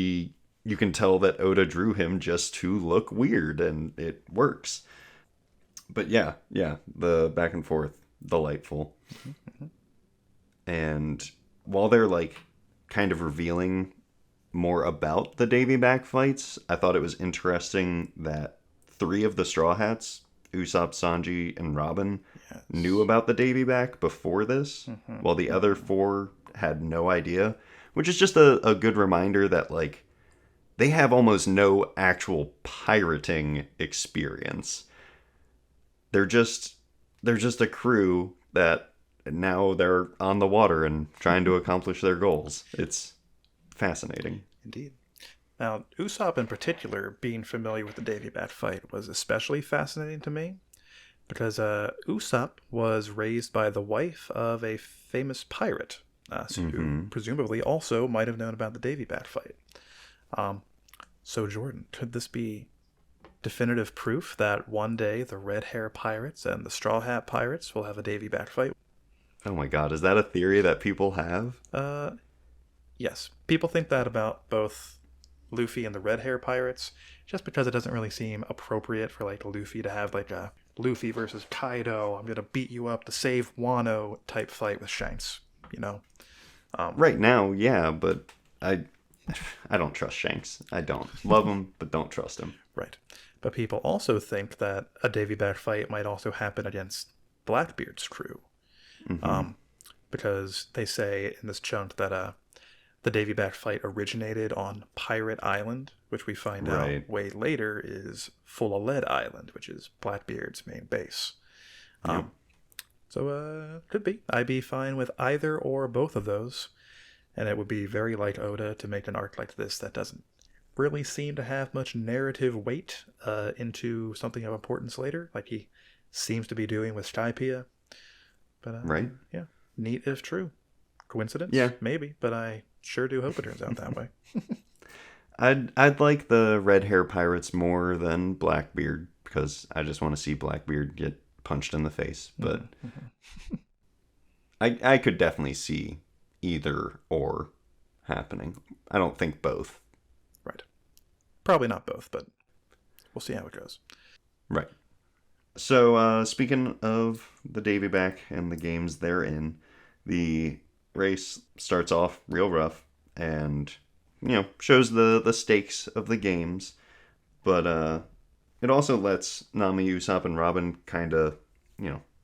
B: you can tell that Oda drew him just to look weird, and it works. But yeah, the back and forth, delightful.
A: Mm-hmm.
B: And while they're, like, kind of revealing more about the Davy Back fights, I thought it was interesting that 3 of the Straw Hats, Usopp, Sanji, and Robin, knew about the Davy Back before this, while the other 4 had no idea, which is just a good reminder that, like, they have almost no actual pirating experience. They're just a crew that now they're on the water and trying to accomplish their goals. It's fascinating.
A: Indeed. Now, Usopp in particular, being familiar with the Davy Bat fight was especially fascinating to me because Usopp was raised by the wife of a famous pirate who presumably also might have known about the Davy Bat fight. So Jordan, could this be definitive proof that one day the Red Hair Pirates and the Straw Hat Pirates will have a Davy Bat fight?
B: Oh my god, is that a theory that people have?
A: Yes. People think that about both Luffy and the Red Hair Pirates, just because it doesn't really seem appropriate for like Luffy to have like a Luffy versus Kaido, I'm gonna beat you up to save Wano type fight with Shanks,
B: Right now, yeah, but I don't trust Shanks. I don't. Love him, but don't trust him.
A: Right. But people also think that a Davy Back fight might also happen against Blackbeard's crew.
B: Mm-hmm.
A: Because they say in this chunk that the Davy Back fight originated on Pirate Island, which we find
B: Right.
A: out way later is Full of Lead Island, which is Blackbeard's main base.
B: Yep.
A: So could be. I'd be fine with either or both of those. And it would be very like Oda to make an arc like this that doesn't really seem to have much narrative weight into something of importance later, like he seems to be doing with Skypiea. But
B: Right.
A: yeah, neat if true. Coincidence?
B: Yeah.
A: Maybe, but I sure do hope it turns out that way.
B: I'd like the red hair pirates more than Blackbeard because I just want to see Blackbeard get punched in the face. But I could definitely see either or happening. I don't think both.
A: Right. Probably not both, but we'll see how it goes.
B: Right. So speaking of the Davy Back and the games they're in, the race starts off real rough and shows the stakes of the games, but it also lets Nami, Usopp, and Robin kind of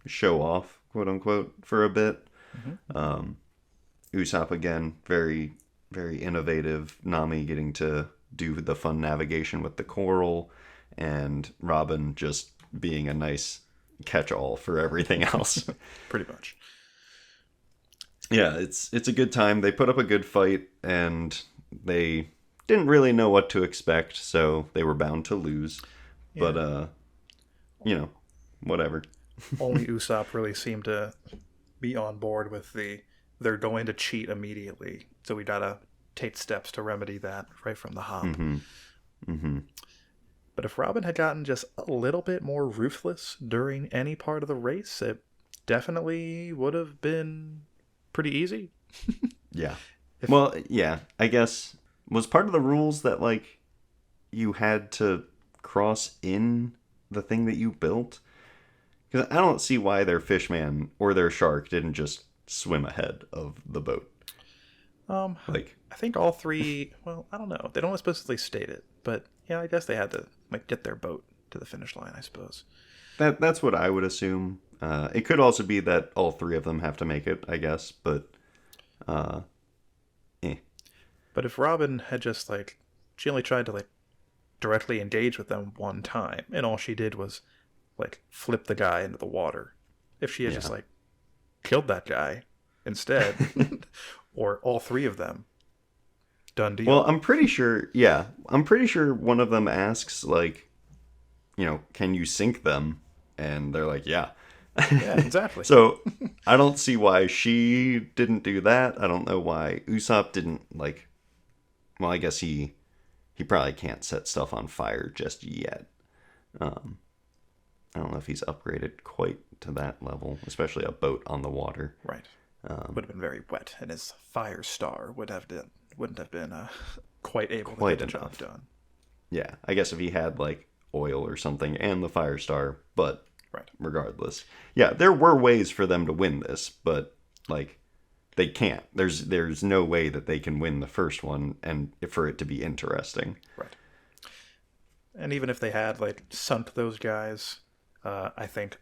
B: show off, quote unquote, for a bit. Usopp again, very very innovative. Nami getting to do the fun navigation with the coral, and Robin just being a nice catch-all for everything else.
A: Pretty much.
B: Yeah, it's a good time. They put up a good fight, and they didn't really know what to expect, so they were bound to lose. Yeah. But whatever.
A: Only Usopp really seemed to be on board with they're going to cheat immediately, so we gotta take steps to remedy that right from the hop. But if Robin had gotten just a little bit more ruthless during any part of the race, it definitely would have been pretty easy.
B: Yeah. Well, yeah, I guess was part of the rules that you had to cross in the thing that you built? Because I don't see why their fishman or their shark didn't just swim ahead of the boat.
A: I think all three. Well, I don't know. They don't explicitly state it, but yeah, I guess they had to get their boat to the finish line. I suppose.
B: That's what I would assume. It could also be that all three of them have to make it, I guess. But,
A: But if Robin had just she only tried to directly engage with them one time, and all she did was flip the guy into the water. If she had just killed that guy instead, or all three of them, done deal.
B: Well, I'm pretty sure one of them asks can you sink them? And they're like, yeah.
A: Yeah, exactly.
B: So I don't see why she didn't do that. I don't know why Usopp didn't well, I guess he probably can't set stuff on fire just yet. I don't know if he's upgraded quite to that level, especially a boat on the water.
A: Right. Would have been very wet, and his fire star wouldn't have been quite able to get the job done.
B: Yeah, I guess if he had oil or something and the fire star, but
A: right.
B: Regardless, yeah, there were ways for them to win this, but they can't. There's no way that they can win the first one and for it to be interesting.
A: Right. And even if they had sunk those guys, I think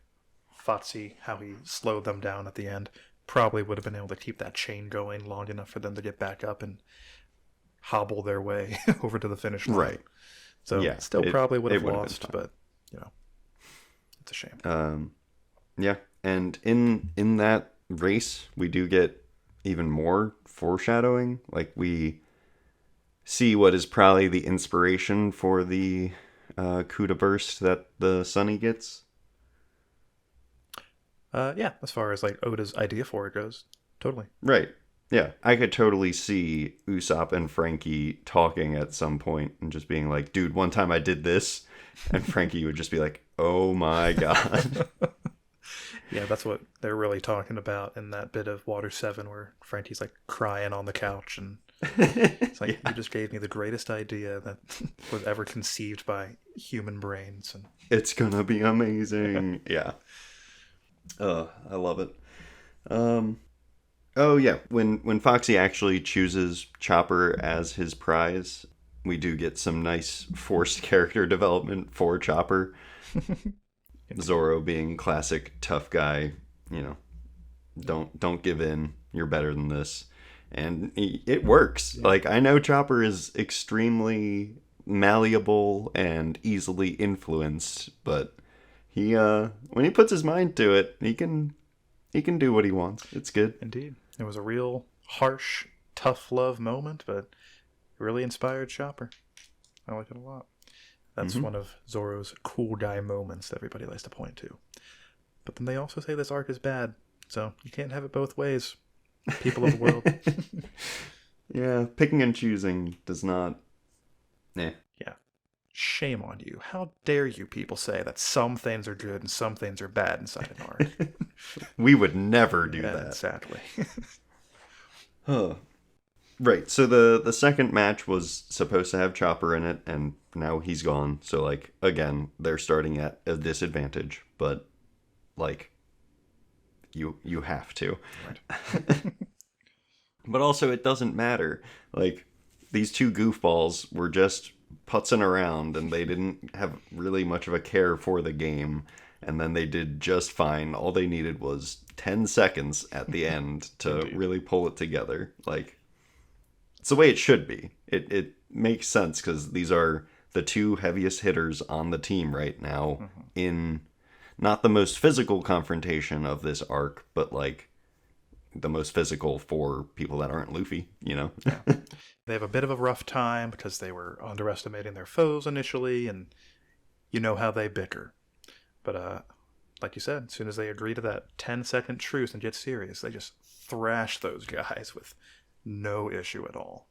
A: Fotsy, how he slowed them down at the end, probably would have been able to keep that chain going long enough for them to get back up and hobble their way over to the finish line.
B: Right.
A: So yeah, still probably would have lost, but it's a shame.
B: Yeah, and in that race, we do get even more foreshadowing. We see what is probably the inspiration for the coup de burst that the Sunny gets.
A: Yeah, as far as Oda's idea for it goes, totally.
B: Right. Yeah, I could totally see Usopp and Frankie talking at some point and just being like, dude, one time I did this. And Frankie would just be like, oh my God.
A: Yeah, that's what they're really talking about in that bit of Water 7 where Frankie's crying on the couch and it's You just gave me the greatest idea that was ever conceived by human brains. And
B: it's gonna be amazing. Yeah. I love it. Oh yeah, when Foxy actually chooses Chopper as his prize, we do get some nice forced character development for Chopper. Zoro being classic tough guy, you know, don't give in. You're better than this. And it works.
A: Yeah.
B: Like, I know Chopper is extremely malleable and easily influenced, but he when he puts his mind to it, he can do what he wants. It's good.
A: Indeed. It was a real harsh, tough love moment, but it really inspired Chopper. I like it a lot. That's one of Zoro's cool guy moments that everybody likes to point to. But then they also say this arc is bad, so you can't have it both ways. People of the world.
B: Yeah, picking and choosing does not...
A: Yeah. Shame on you. How dare you people say that some things are good and some things are bad inside an arc?
B: We would never do that.
A: Exactly.
B: Huh. Right, so the second match was supposed to have Chopper in it, and now he's gone. So, like, again, they're starting at a disadvantage, but, like, you have to.
A: Right.
B: But also, it doesn't matter. Like, these two goofballs were just putzing around, and they didn't have really much of a care for the game, and then they did just fine. All they needed was 10 seconds at the end to really pull it together. Like, it's the way it should be. It makes sense, because these are the two heaviest hitters on the team right now in not the most physical confrontation of this arc, but, like, the most physical for people that aren't Luffy, you know?
A: Yeah. They have a bit of a rough time because they were underestimating their foes initially, and you know how they bicker. But like you said, as soon as they agree to that 10-second truce and get serious, they just thrash those guys with no issue at all.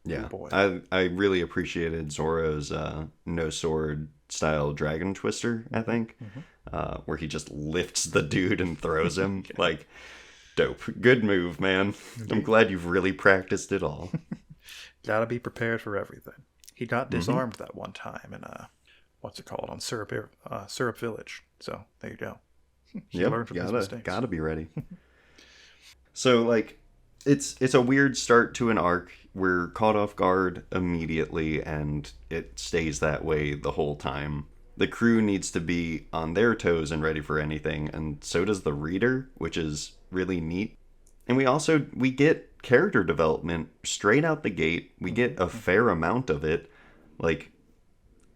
B: Yeah,
A: oh boy.
B: I really appreciated Zoro's no sword style dragon twister, I think, where he just lifts the dude and throws him. Like, dope. Good move, man. Indeed. I'm glad you've really practiced it all.
A: Gotta be prepared for everything. He got disarmed that one time in, what's it called, on Syrup Village. So, there you go. He learned from his mistakes.
B: Gotta be ready. So, like, it's a weird start to an arc. We're caught off guard immediately, and it stays that way the whole time. The crew needs to be on their toes and ready for anything, and so does the reader, which is really neat. And we get character development straight out the gate. We get a fair amount of it. Like,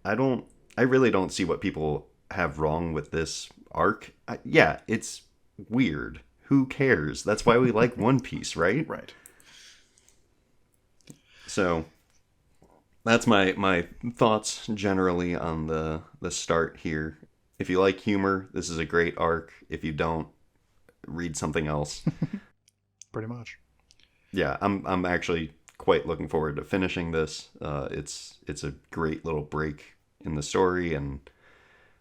B: I really don't see what people have wrong with this arc. Yeah, it's weird. Who cares? That's why we like One Piece, right?
A: Right.
B: So, that's my thoughts generally on the start here. If you like humor, this is a great arc. If you don't, read something else.
A: Pretty much.
B: Yeah, I'm actually quite looking forward to finishing this. It's a great little break in the story, and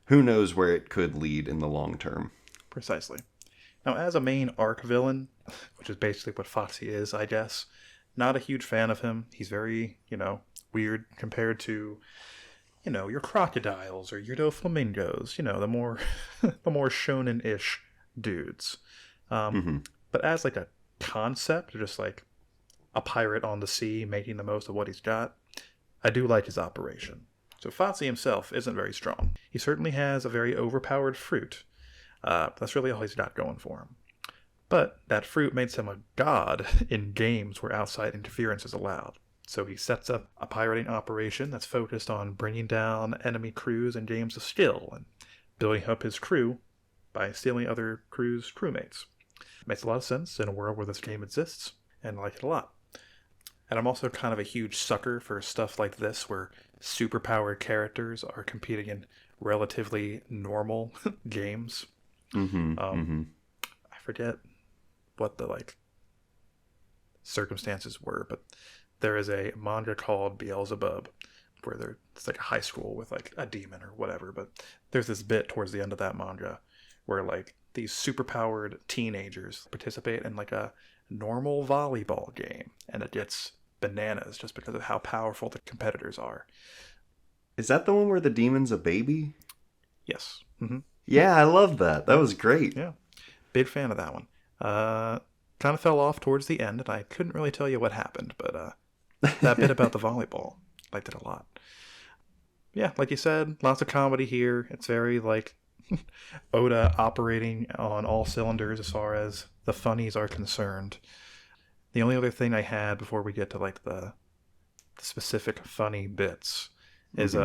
B: who knows where it could lead in the long term.
A: Precisely. Now, as a main arc villain, which is basically what Foxy is, I guess, not a huge fan of him. He's very, weird compared to, your crocodiles or your Doflamingos, the more the more shonen-ish dudes. But as like a concept, just like a pirate on the sea making the most of what he's got, I do like his operation. So Foxy himself isn't very strong. He certainly has a very overpowered fruit. That's really all he's got going for him. But that fruit makes him a god in games where outside interference is allowed. So he sets up a pirating operation that's focused on bringing down enemy crews in games of skill and building up his crew by stealing other crews' crewmates. Makes a lot of sense in a world where this game exists, and I like it a lot. And I'm also kind of a huge sucker for stuff like this where superpowered characters are competing in relatively normal games. I forget what the circumstances were, but there is a manga called Beelzebub where it's like a high school with like a demon or whatever, but there's this bit towards the end of that manga where like these superpowered teenagers participate in like a normal volleyball game, and it gets bananas just because of how powerful the competitors are.
B: Is that the one where the demon's a baby?
A: Yes.
B: Yeah, I love that. That was great.
A: Yeah. Big fan of that one. Kind of fell off towards the end, and I couldn't really tell you what happened, but that bit about the volleyball, liked it a lot. Yeah, like you said, lots of comedy here. It's very, Oda operating on all cylinders as far as the funnies are concerned. The only other thing I had before we get to like the specific funny bits is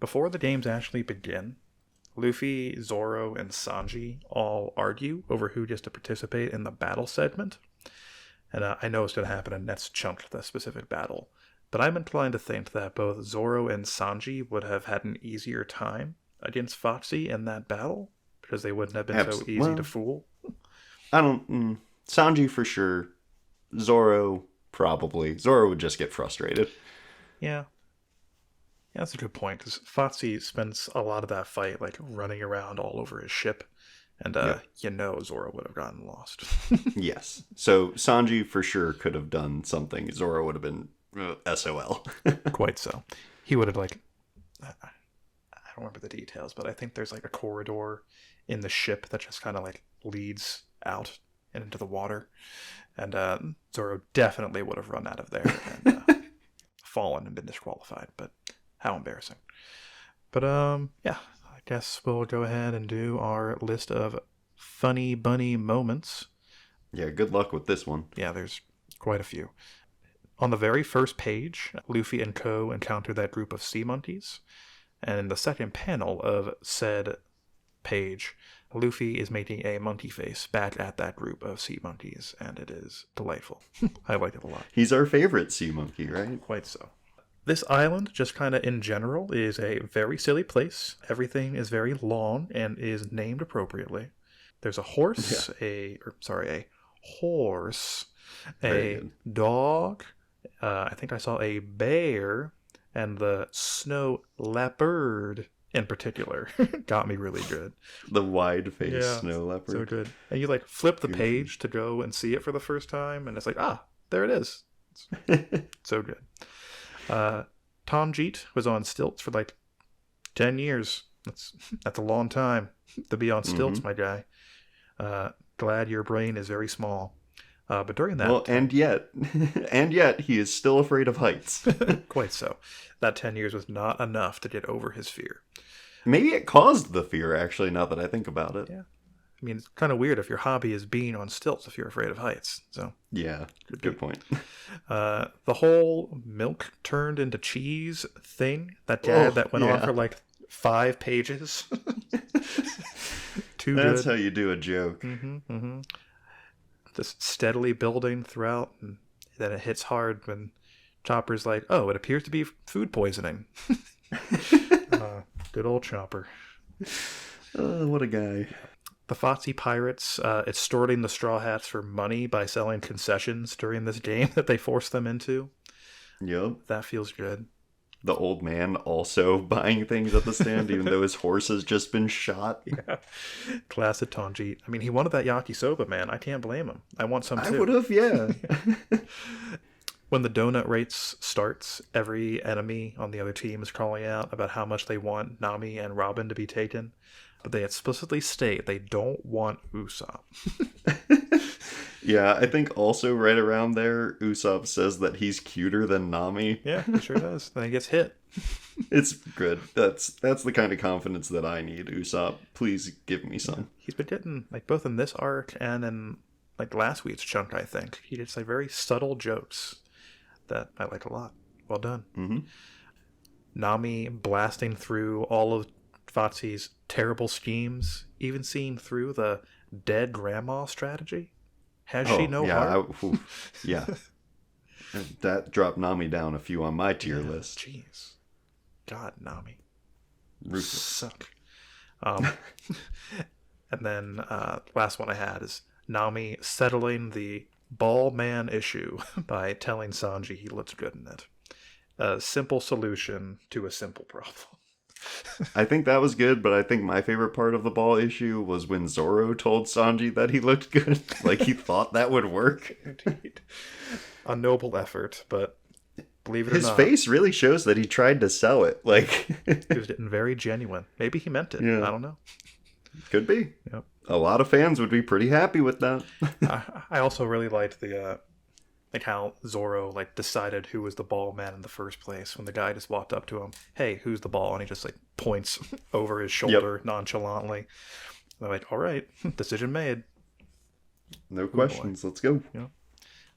A: before the games actually begin, Luffy, Zoro, and Sanji all argue over who gets to participate in the battle segment. And I know it's going to happen, and that's chunked the specific battle. But I'm inclined to think that both Zoro and Sanji would have had an easier time against Foxy in that battle, because they wouldn't have been so easy to fool.
B: Sanji for sure. Zoro, probably. Zoro would just get frustrated.
A: Yeah. Yeah, that's a good point, because Foxy spends a lot of that fight like running around all over his ship, and Zoro would have gotten lost.
B: Yes. So Sanji for sure could have done something. Zoro would have been SOL.
A: Quite so. He would have I don't remember the details, but I think there's like a corridor in the ship that just kind of like leads out and into the water, and Zoro definitely would have run out of there and fallen and been disqualified. But how embarrassing. But I guess we'll go ahead and do our list of funny bunny moments.
B: Yeah, good luck with this one.
A: Yeah, there's quite a few. On the very first page, Luffy and Co. encounter that group of sea monkeys. And in the second panel of said page, Luffy is making a monkey face back at that group of sea monkeys, and it is delightful. I like it a lot.
B: He's our favorite sea monkey, right?
A: Quite so. This island, just kind of in general, is a very silly place. Everything is very long and is named appropriately. There's a horse, a horse, a dog, I think I saw a bear, and the snow leopard in particular got me really good.
B: The wide-faced snow leopard.
A: So good. And you like flip the page to go and see it for the first time, and it's like, there it is. So good. Tanjit was on stilts for like 10 years. That's a long time to be on stilts, my guy. Glad your brain is very small. But during that...
B: and yet, he is still afraid of heights.
A: Quite so. That 10 years was not enough to get over his fear.
B: Maybe it caused the fear, actually, now that I think about it.
A: Yeah. I mean, it's kind of weird if your hobby is being on stilts if you're afraid of heights. So
B: yeah, good point.
A: The whole milk turned into cheese thing that went on for like 5 pages. Too
B: That's
A: good.
B: how you do a joke.
A: Just steadily building throughout, and then it hits hard when Chopper's like, "Oh, it appears to be food poisoning." Good old Chopper.
B: What a guy.
A: The Foxy Pirates extorting the Straw Hats for money by selling concessions during this game that they forced them into.
B: Yep.
A: That feels good.
B: The old man also buying things at the stand, even though his horse has just been shot.
A: Yeah. Classic Tanjit. I mean, he wanted that yakisoba, man. I can't blame him. I want some too.
B: I would have, yeah.
A: When the donut race starts, every enemy on the other team is calling out about how much they want Nami and Robin to be taken. But they explicitly state they don't want Usopp.
B: Yeah, I think also right around there, Usopp says that he's cuter than Nami.
A: Yeah, he sure does. Then he gets hit.
B: It's good. That's the kind of confidence that I need, Usopp. Please give me some.
A: He's been getting, like, both in this arc and in, like, last week's chunk, I think. He gets, like, very subtle jokes that I like a lot. Well done.
B: Mm-hmm.
A: Nami blasting through all of Foxy's terrible schemes, even seeing through the dead grandma strategy. Has she no heart?
B: Yeah. That dropped Nami down a few on my tier list.
A: Jeez. God, Nami.
B: Ruthless.
A: Suck. And then last one I had is Nami settling the ball man issue by telling Sanji he looks good in it. A simple solution to a simple problem.
B: I think that was good, but I think my favorite part of the ball issue was when Zoro told Sanji that he looked good. Like, he thought that would work.
A: Indeed. A noble effort, but believe it or
B: his
A: not,
B: face really shows that he tried to sell it. Like,
A: he was getting very genuine. Maybe he meant it.
B: Yeah.
A: I don't know.
B: Could be.
A: Yep.
B: A lot of fans would be pretty happy with that.
A: I also really liked the Like how Zoro like decided who was the ball man in the first place when the guy just walked up to him, "Hey, who's the ball?" And he just like points over his shoulder nonchalantly. They're like, "All right, decision made."
B: No questions. Let's go.
A: Yeah.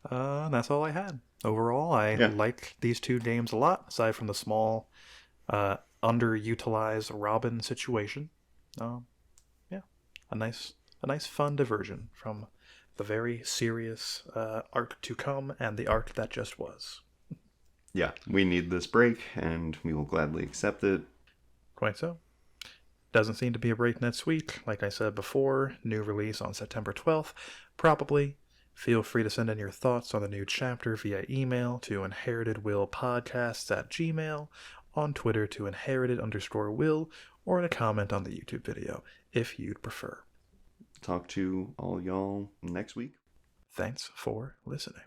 A: That's all I had. Overall, I liked these two games a lot, aside from the small, underutilized Robin situation. Yeah, a nice, fun diversion from the very serious arc to come and the arc that just was.
B: Yeah, we need this break, and we will gladly accept it.
A: Quite so. Doesn't seem to be a break next week. Like I said before, new release on September 12th, probably. Feel free to send in your thoughts on the new chapter via email to inheritedwillpodcasts@gmail, on Twitter to inherited_will, or in a comment on the YouTube video, if you'd prefer.
B: Talk to all y'all next week.
A: Thanks for listening.